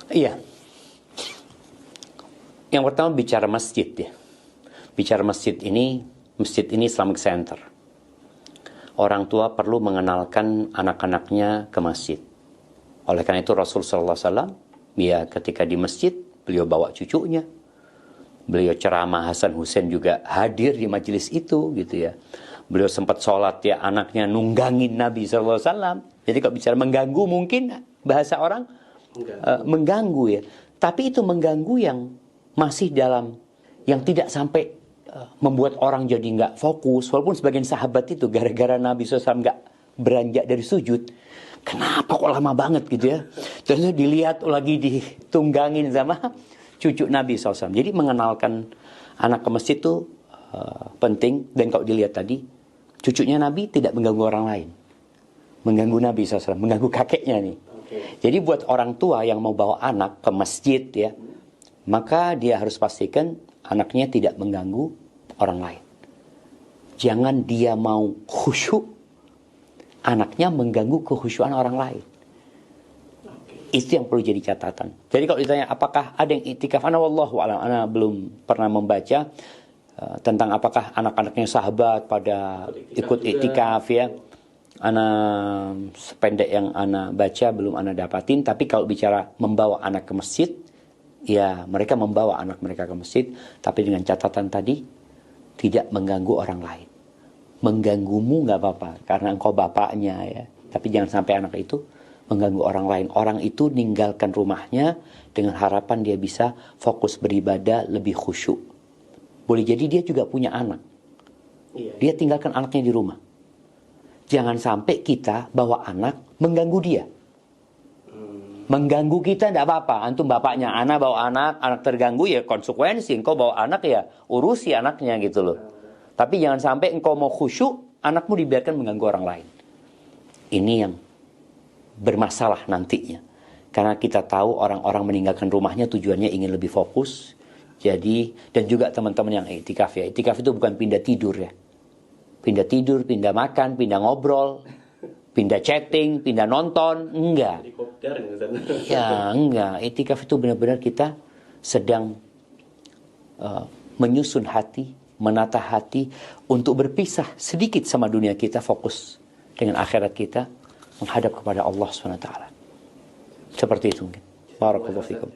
Iya. Yang pertama bicara masjid ya. Bicara masjid ini Islamic Center. Orang tua perlu mengenalkan anak-anaknya ke masjid. Oleh karena itu Rasulullah SAW, ya ketika di masjid, beliau bawa cucunya. Beliau ceramah, Hasan Hussein juga hadir di majelis itu gitu ya. Beliau sempat sholat ya, anaknya nunggangin Nabi SAW. Jadi kalau bicara mengganggu mungkin bahasa orang mengganggu ya. Tapi itu mengganggu yang masih dalam, yang tidak sampai membuat orang jadi nggak fokus. Walaupun sebagian sahabat itu gara-gara Nabi SAW nggak beranjak dari sujud, kenapa kok lama banget gitu ya. Terus dilihat lagi ditunggangin sama cucu Nabi SAW. Jadi mengenalkan anak ke masjid itu penting. Dan kalau dilihat tadi, cucunya Nabi tidak mengganggu orang lain, mengganggu Nabi SAW, mengganggu kakeknya nih. Jadi buat orang tua yang mau bawa anak ke masjid ya, maka dia harus pastikan anaknya tidak mengganggu orang lain. Jangan dia mau khusyuk, anaknya mengganggu kekhusyuan orang lain. Itu yang perlu jadi catatan. Jadi kalau ditanya apakah ada yang iktikaf, wallahu a'lam, ana belum pernah membaca tentang apakah anak-anaknya sahabat pada ikut iktikaf ya. Ana sependek yang ana baca belum ana dapatin. Tapi kalau bicara membawa anak ke masjid, ya mereka membawa anak mereka ke masjid, tapi dengan catatan tadi, tidak mengganggu orang lain. Mengganggumu nggak apa-apa, karena engkau bapaknya ya. Tapi jangan sampai anak itu mengganggu orang lain. Orang itu ninggalkan rumahnya dengan harapan dia bisa fokus beribadah lebih khusyuk. Boleh jadi dia juga punya anak. Dia tinggalkan anaknya di rumah. Jangan sampai kita bawa anak mengganggu dia. Mengganggu kita tidak apa-apa. Antum bapaknya, anak bawa anak terganggu ya konsekuensi. Engkau bawa anak ya urusi anaknya gitu loh. Tapi jangan sampai engkau mau khusyuk, anakmu dibiarkan mengganggu orang lain. Ini yang bermasalah nantinya. Karena kita tahu orang-orang meninggalkan rumahnya tujuannya ingin lebih fokus. Jadi, dan juga teman-teman yang iktikaf ya. Iktikaf itu bukan pindah tidur ya. Pindah tidur, pindah makan, pindah ngobrol, pindah chatting, pindah nonton, enggak. Ya, enggak. Iktikaf itu benar-benar kita sedang menyusun hati, menata hati untuk berpisah sedikit sama dunia kita, fokus dengan akhirat kita, menghadap kepada Allah SWT. Seperti itu mungkin. Barakallahu fikum.